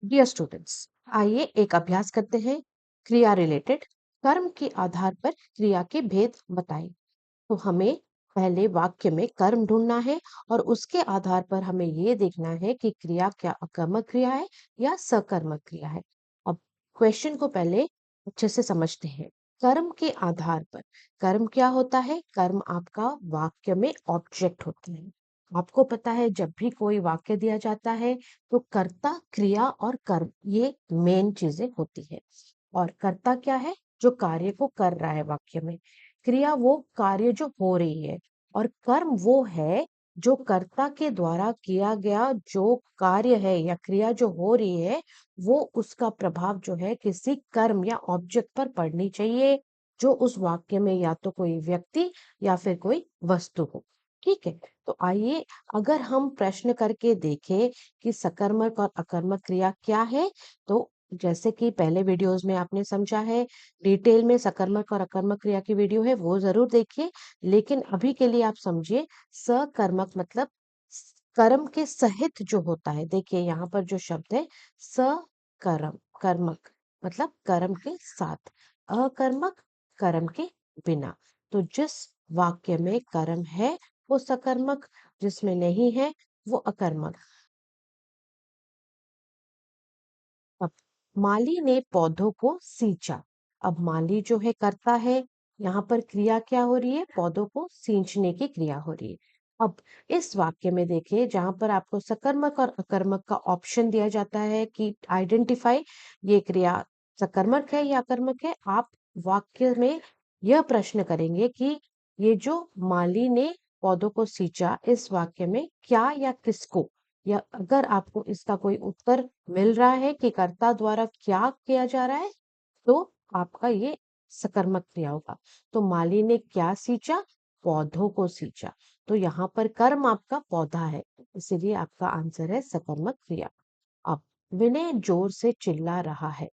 Dear students, आइए एक अभ्यास करते हैं। क्रिया रिलेटेड कर्म के आधार पर क्रिया के भेद बताएं। तो हमें पहले वाक्य में कर्म ढूंढना है और उसके आधार पर हमें ये देखना है कि क्रिया क्या अकर्मक क्रिया है या सकर्मक क्रिया है। अब क्वेश्चन को पहले अच्छे से समझते हैं। कर्म के आधार पर कर्म क्या होता है? कर्म आपका वाक्य में ऑब्जेक्ट होता है। आपको पता है जब भी कोई वाक्य दिया जाता है तो कर्ता, क्रिया और कर्म ये मेन चीजें होती है। और कर्ता क्या है? जो कार्य को कर रहा है वाक्य में। क्रिया वो कार्य जो हो रही है। और कर्म वो है जो कर्ता के द्वारा किया गया जो कार्य है या क्रिया जो हो रही है, वो उसका प्रभाव जो है किसी कर्म या ऑब्जेक्ट पर पड़नी चाहिए, जो उस वाक्य में या तो कोई व्यक्ति या फिर कोई वस्तु हो। ठीक है। तो आइए, अगर हम प्रश्न करके देखें कि सकर्मक और अकर्मक क्रिया क्या है, तो जैसे कि पहले वीडियोस में आपने समझा है, डिटेल में सकर्मक और अकर्मक क्रिया की वीडियो है, वो जरूर देखिए। लेकिन अभी के लिए आप समझिए, सकर्मक मतलब कर्म के सहित जो होता है। देखिए यहाँ पर जो शब्द है सकर्म, कर्मक मतलब कर्म के साथ, अकर्मक कर्म के बिना। तो जिस वाक्य में कर्म है वो सकर्मक, जिसमें नहीं है वो अकर्मक। अब माली ने पौधों को सींचा। अब माली जो है करता है, यहाँ पर क्रिया क्या हो रही है? पौधों को सींचने की क्रिया हो रही है। अब इस वाक्य में देखिए, जहां पर आपको सकर्मक और अकर्मक का ऑप्शन दिया जाता है कि आइडेंटिफाई ये क्रिया सकर्मक है या अकर्मक है, आप वाक्य में यह प्रश्न करेंगे कि ये जो माली ने पौधों को सींचा, इस वाक्य में क्या या किसको, या अगर आपको इसका कोई उत्तर मिल रहा है कि कर्ता द्वारा क्या किया जा रहा है, तो आपका ये सकर्मक क्रिया होगा। तो माली ने क्या सींचा? पौधों को सींचा। तो यहाँ पर कर्म आपका पौधा है, इसीलिए आपका आंसर है सकर्मक क्रिया। अब विनय जोर से चिल्ला रहा है।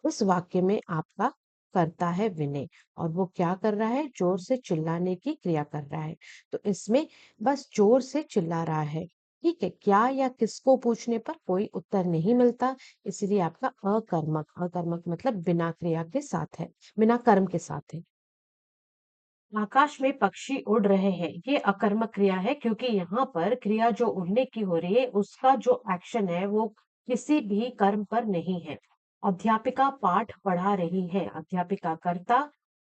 इस वाक्य में आपका करता है विनय, और वो क्या कर रहा है? जोर से चिल्लाने की क्रिया कर रहा है। तो इसमें बस जोर से चिल्ला रहा है। ठीक है, क्या या किसको पूछने पर कोई उत्तर नहीं मिलता, इसलिए आपका अकर्मक, अकर्मक मतलब बिना क्रिया के साथ है, बिना कर्म के साथ है। आकाश में पक्षी उड़ रहे हैं, ये अकर्मक क्रिया है, क्योंकि यहाँ पर क्रिया जो उड़ने की हो रही है उसका जो एक्शन है वो किसी भी कर्म पर नहीं है। अध्यापिका पाठ पढ़ा रही है, अध्यापिका कर्ता,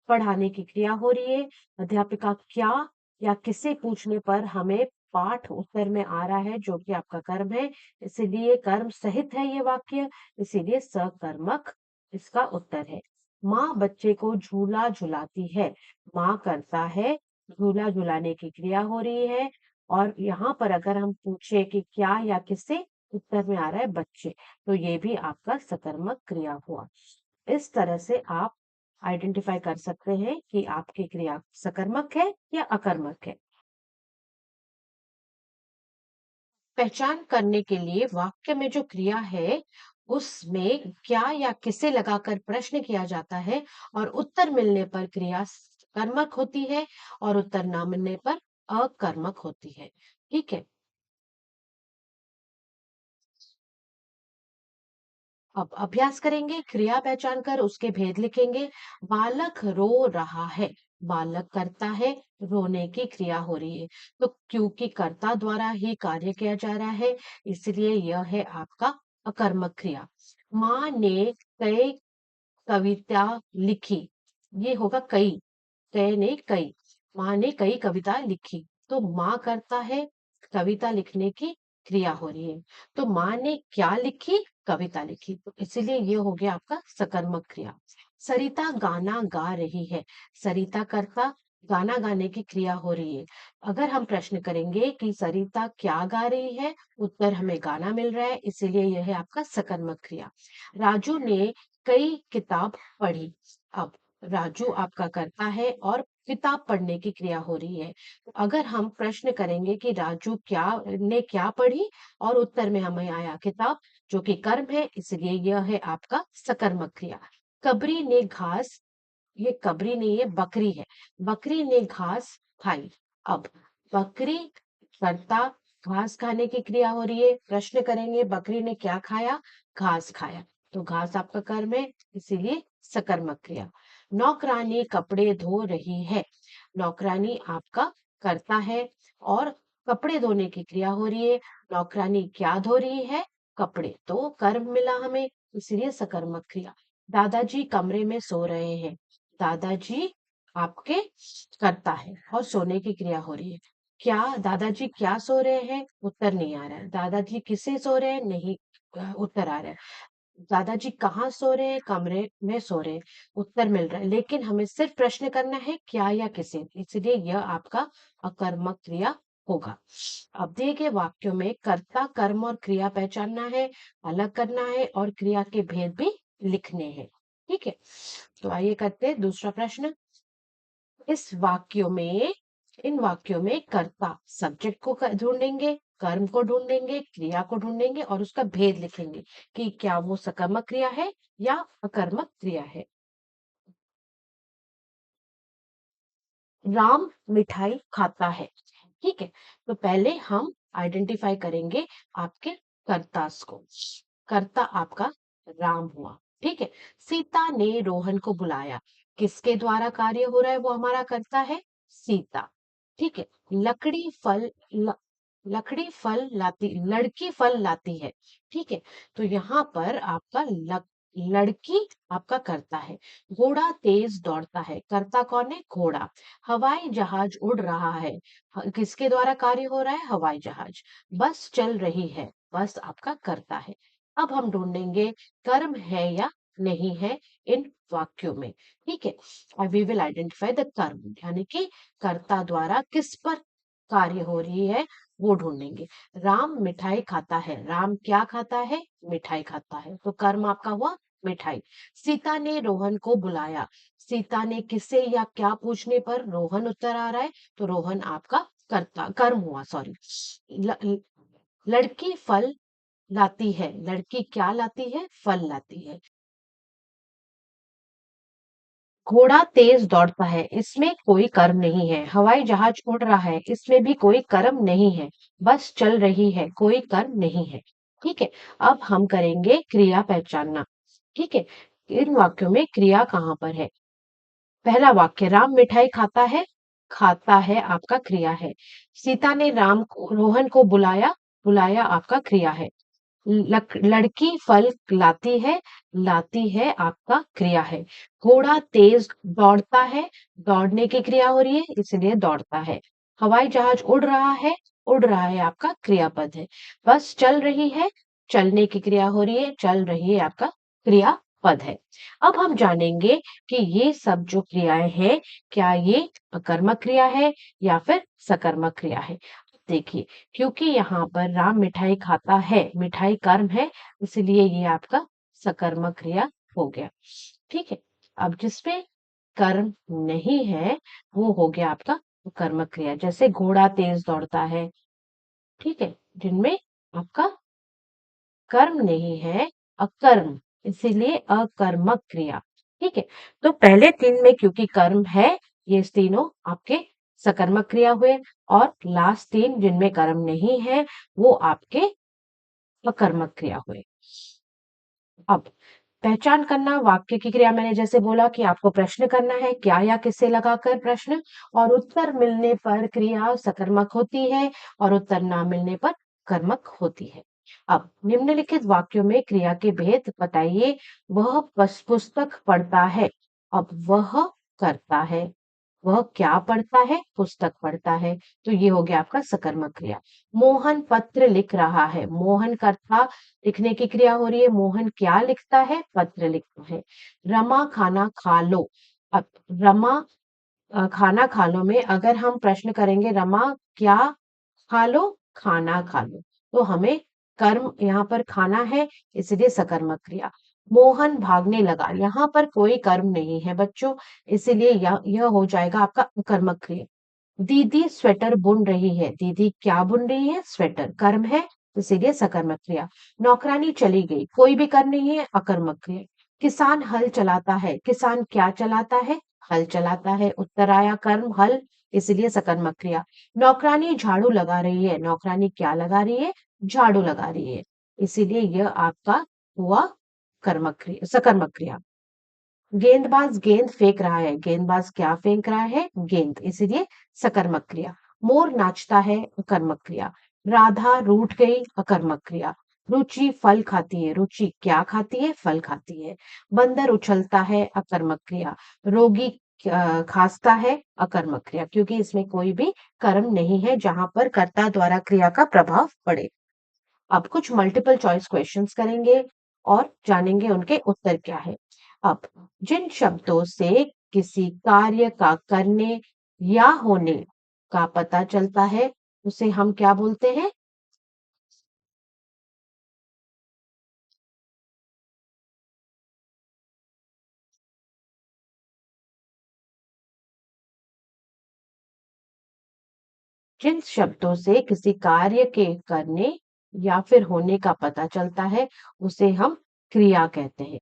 पढ़ाने की क्रिया हो रही है। अध्यापिका क्या या किसे पूछने पर हमें पाठ उत्तर में आ रहा है, जो कि आपका कर्म है, इसीलिए कर्म सहित है ये वाक्य, इसीलिए सकर्मक इसका उत्तर है। माँ बच्चे को झूला झुलाती है। माँ करता है, झूला झुलाने की क्रिया हो रही है। और यहाँ पर अगर हम पूछे कि क्या या किससे, उत्तर में आ रहा है बच्चे, तो ये भी आपका सकर्मक क्रिया हुआ। इस तरह से आप आइडेंटिफाई कर सकते हैं कि आपकी क्रिया सकर्मक है या अकर्मक है। पहचान करने के लिए वाक्य में जो क्रिया है उसमें क्या या किसे लगाकर प्रश्न किया जाता है, और उत्तर मिलने पर क्रिया कर्मक होती है और उत्तर ना मिलने पर अकर्मक होती है। ठीक है। अब अभ्यास करेंगे, क्रिया पहचान कर उसके भेद लिखेंगे। बालक रो रहा है। बालक करता है, रोने की क्रिया हो रही है। तो क्योंकि कर्ता द्वारा ही कार्य किया जा रहा है, इसलिए यह है आपका अकर्मक क्रिया। माँ ने कई कविता लिखी, ये होगा कई, कई ने कई, माँ ने कई कविता लिखी। तो माँ करता है, कविता लिखने की क्रिया हो रही है। तो माँ ने क्या लिखी? कविता लिखी, तो इसीलिए ये हो गया आपका सकर्मक क्रिया। सरिता गाना गा रही है। सरिता करता, गाना गाने की क्रिया हो रही है। अगर हम प्रश्न करेंगे कि सरिता क्या गा रही है, उत्तर हमें गाना मिल रहा है, इसीलिए यह है आपका सकर्मक क्रिया। राजू ने कई किताब पढ़ी। अब राजू आपका करता है और किताब पढ़ने की क्रिया हो रही है। अगर हम प्रश्न करेंगे कि राजू क्या पढ़ी, और उत्तर में हमें आया किताब, जो कि कर्म है, इसलिए यह है आपका सकर्मक क्रिया। कबरी ने घास, ये कबरी नहीं है, बकरी है। बकरी ने घास खाई। अब बकरी करता, घास खाने की क्रिया हो रही है। प्रश्न करेंगे बकरी ने क्या खाया? घास खाया। तो घास आपका कर्म है, इसीलिए सकर्मक क्रिया। नौकरानी कपड़े धो रही है। नौकरानी आपका कर्ता है और कपड़े धोने की क्रिया हो रही है। नौकरानी क्या धो रही है? कपड़े। तो कर्म मिला हमें, इसीलिए सकर्मक क्रिया। दादाजी कमरे में सो रहे हैं। दादाजी आपके कर्ता है और सोने की क्रिया हो रही है। क्या दादाजी क्या सो रहे हैं? उत्तर नहीं आ रहा है। दादाजी किसे सो रहे हैं? नहीं, उत्तर आ रहा है। दादाजी कहाँ सो रहे हैं? कमरे में सो रहे हैं। उत्तर मिल रहा है, लेकिन हमें सिर्फ प्रश्न करना है क्या या किसे, इसलिए यह आपका अकर्मक क्रिया होगा। अब देखिए वाक्यों में कर्ता, कर्म और क्रिया पहचानना है, अलग करना है और क्रिया के भेद भी लिखने हैं। ठीक है, तो आइए करते हैं दूसरा प्रश्न। इस वाक्यों में इन वाक्यों में कर्ता सब्जेक्ट को ढूंढेंगे, कर्म को ढूंढेंगे, क्रिया को ढूंढेंगे और उसका भेद लिखेंगे कि क्या वो सकर्मक क्रिया है या अकर्मक क्रिया है। राम मिठाई खाता है। ठीक है, तो पहले हम आइडेंटिफाई करेंगे आपके कर्तास को। कर्ता आपका राम हुआ। ठीक है, सीता ने रोहन को बुलाया। किसके द्वारा कार्य हो रहा है? वो हमारा कर्ता है, सीता। ठीक है, लकड़ी फल ल, लकड़ी फल लाती, लड़की फल लाती है। ठीक है, तो यहाँ पर आपका लड़की आपका कर्ता है। घोड़ा तेज दौड़ता है। कर्ता कौन है? घोड़ा। हवाई जहाज उड़ रहा है। किसके द्वारा कार्य हो रहा है? हवाई जहाज। बस चल रही है। बस आपका कर्ता है। अब हम ढूंढेंगे कर्म है या नहीं है इन वाक्यों में। ठीक है, वी विल आइडेंटिफाई द कर्म, यानी कि कर्ता द्वारा किस पर कार्य हो रही है वो ढूंढेंगे। राम मिठाई खाता है। राम क्या खाता है? मिठाई खाता है। तो कर्म आपका हुआ मिठाई। सीता ने रोहन को बुलाया। सीता ने किसे या क्या पूछने पर रोहन उत्तर आ रहा है, तो रोहन आपका कर्ता कर्म हुआ, सॉरी। लड़की फल लाती है। लड़की क्या लाती है? फल लाती है। घोड़ा तेज दौड़ता है, इसमें कोई कर्म नहीं है। हवाई जहाज उड़ रहा है, इसमें भी कोई कर्म नहीं है। बस चल रही है, कोई कर्म नहीं है। ठीक है, अब हम करेंगे क्रिया पहचानना। ठीक है, इन वाक्यों में क्रिया कहाँ पर है? पहला वाक्य, राम मिठाई खाता है। खाता है आपका क्रिया है। सीता ने रोहन को बुलाया। बुलाया आपका क्रिया है। लड़की फल लाती है। लाती है आपका क्रिया है। घोड़ा तेज दौड़ता है। दौड़ने की क्रिया हो रही है, इसलिए दौड़ता है। हवाई जहाज उड़ रहा है। उड़ रहा है आपका क्रियापद है। बस चल रही है। चलने की क्रिया हो रही है। चल रही है आपका क्रियापद है। अब हम जानेंगे कि ये सब जो क्रियाएं हैं, क्या ये अकर्मक क्रिया है या फिर सकर्मक क्रिया है। देखिए, क्योंकि यहाँ पर राम मिठाई खाता है, मिठाई कर्म है, इसलिए ये आपका सकर्मक क्रिया हो गया। ठीक है, अब जिसमें कर्म नहीं है वो हो गया आपका कर्मक क्रिया, जैसे घोड़ा तेज दौड़ता है। ठीक है, जिनमें आपका कर्म नहीं है, अकर्म, इसीलिए अकर्मक क्रिया। ठीक है, तो पहले तीन में क्योंकि कर्म है, ये तीनों आपके सकर्मक क्रिया हुए, और लास्ट तीन जिनमें कर्म नहीं है वो आपके अकर्मक क्रिया हुए। अब पहचान करना वाक्य की क्रिया, मैंने जैसे बोला कि आपको प्रश्न करना है क्या या किससे लगाकर प्रश्न, और उत्तर मिलने पर क्रिया सकर्मक होती है और उत्तर ना मिलने पर कर्मक होती है। अब निम्नलिखित वाक्यों में क्रिया के भेद बताइए। वह पुस्तक पढ़ता है। अब वह करता है। वह क्या पढ़ता है? पुस्तक पढ़ता है। तो ये हो गया आपका सकर्मक क्रिया। मोहन पत्र लिख रहा है। मोहन कर्ता, लिखने की क्रिया हो रही है। मोहन क्या लिखता है? पत्र लिखता है। रमा खाना खा लो। अब रमा खाना खा लो में अगर हम प्रश्न करेंगे रमा क्या खा लो? खाना खा लो। तो हमें कर्म यहाँ पर खाना है, इसलिए सकर्मक क्रिया। मोहन भागने लगा, यहाँ पर कोई कर्म नहीं है बच्चों, इसीलिए यह हो जाएगा आपका अकर्मक क्रिया। दीदी स्वेटर बुन रही है। दीदी क्या बुन रही है? स्वेटर, कर्म है, इसीलिए सकर्मक क्रिया। नौकरानी चली गई, कोई भी कर्म नहीं है, अकर्मक क्रिया। किसान हल चलाता है। किसान क्या चलाता है? हल चलाता है। उत्तर आया कर्म हल, इसलिए सकर्मक क्रिया। नौकरानी झाड़ू लगा रही है, नौकरानी क्या लगा रही है? झाड़ू लगा रही है, इसीलिए यह आपका हुआ कर्मक क्रिया, सकर्मक क्रिया। गेंदबाज गेंद फेंक रहा है, गेंदबाज क्या फेंक रहा है? गेंद, इसीलिए सकर्मक क्रिया। मोर नाचता है, अकर्मक क्रिया। राधा रूठ गई, अकर्मक क्रिया। रुचि फल खाती है, रुचि क्या खाती है? फल खाती है। बंदर उछलता है, अकर्मक क्रिया। रोगी खांसता है, अकर्मक क्रिया, क्योंकि इसमें कोई भी कर्म नहीं है जहां पर कर्ता द्वारा क्रिया का प्रभाव पड़े। अब कुछ मल्टीपल चॉइस क्वेश्चंस करेंगे और जानेंगे उनके उत्तर क्या है। अब जिन शब्दों से किसी कार्य का करने या होने का पता चलता है उसे हम क्या बोलते हैं? जिन शब्दों से किसी कार्य के करने या फिर होने का पता चलता है उसे हम क्रिया कहते हैं।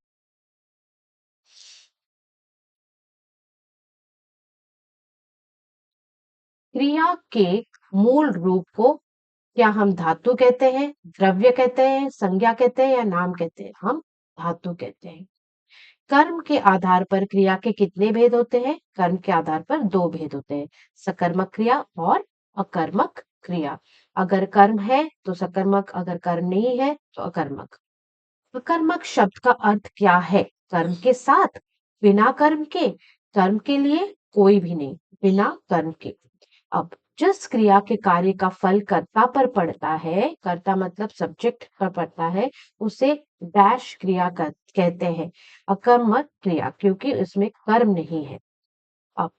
क्रिया के मूल रूप को क्या हम धातु कहते हैं, द्रव्य कहते हैं, संज्ञा कहते हैं या नाम कहते हैं? हम धातु कहते हैं। कर्म के आधार पर क्रिया के कितने भेद होते हैं? कर्म के आधार पर दो भेद होते हैं, सकर्मक क्रिया और अकर्मक क्रिया। अगर कर्म है तो सकर्मक, अगर कर्म नहीं है तो अकर्मक। अकर्मक शब्द का अर्थ क्या है? कर्म के साथ, बिना कर्म के, कर्म के लिए, कोई भी नहीं, बिना कर्म के। अब जिस क्रिया के कार्य का फल कर्ता पर पड़ता है, कर्ता मतलब सब्जेक्ट पर पड़ता है, उसे डैश क्रिया कहते हैं, अकर्मक क्रिया, क्योंकि इसमें कर्म नहीं है। अब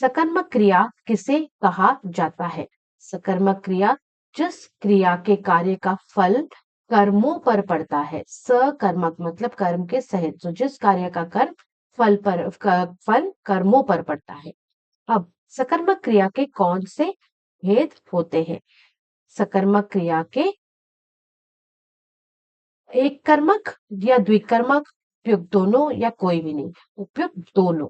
सकर्मक क्रिया किसे कहा जाता है? सकर्मक क्रिया जिस क्रिया के कार्य का फल कर्मों पर पड़ता है, सकर्मक मतलब कर्म के सहित, तो जिस कार्य का कर्म फल कर्मों पर पड़ता है। अब सकर्मक क्रिया के कौन से भेद होते हैं? सकर्मक क्रिया के एक कर्मक या द्विकर्मक, उपयुक्त दोनों या कोई भी नहीं, उपयुक्त दोनों।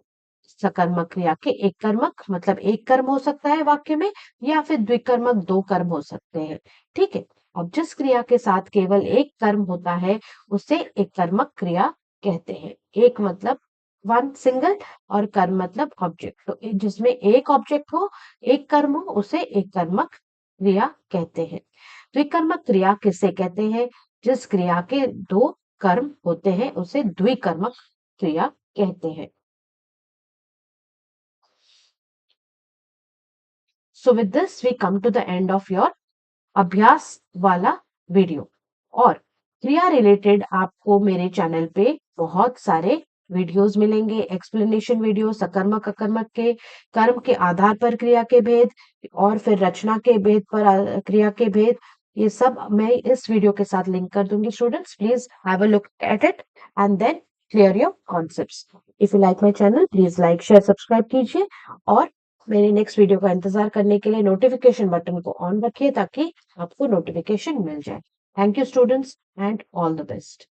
सकर्मक क्रिया के एक कर्मक मतलब एक कर्म हो सकता है वाक्य में, या फिर द्विकर्मक दो कर्म हो सकते हैं। ठीक है। अब जिस क्रिया के साथ केवल एक कर्म होता है उसे एक कर्मक क्रिया कहते हैं। एक मतलब वन सिंगल, और कर्म मतलब ऑब्जेक्ट, तो जिसमें एक ऑब्जेक्ट हो, एक कर्म हो, उसे एक कर्मक क्रिया कहते हैं। द्विकर्मक क्रिया किसे कहते हैं? जिस क्रिया के दो कर्म होते हैं उसे द्विकर्मक क्रिया कहते हैं। So with this we come to the end of your अभ्यास वाला वीडियो। और क्रिया रिलेटेड आपको मेरे चैनल पे बहुत सारे वीडियोस मिलेंगे, एक्सप्लेनेशन वीडियो, सकर्मक अकर्मक के, कर्म के आधार पर क्रिया के भेद, और फिर रचना के भेद पर क्रिया के भेद। ये सब मैं इस वीडियो के साथ लिंक कर दूंगी। Students please have a look at it and then clear your concepts. If you like my channel please like share subscribe कीजिए, और मेरे नेक्स्ट वीडियो का इंतजार करने के लिए नोटिफिकेशन बटन को ऑन रखिए ताकि आपको नोटिफिकेशन मिल जाए। Thank you students and all the best.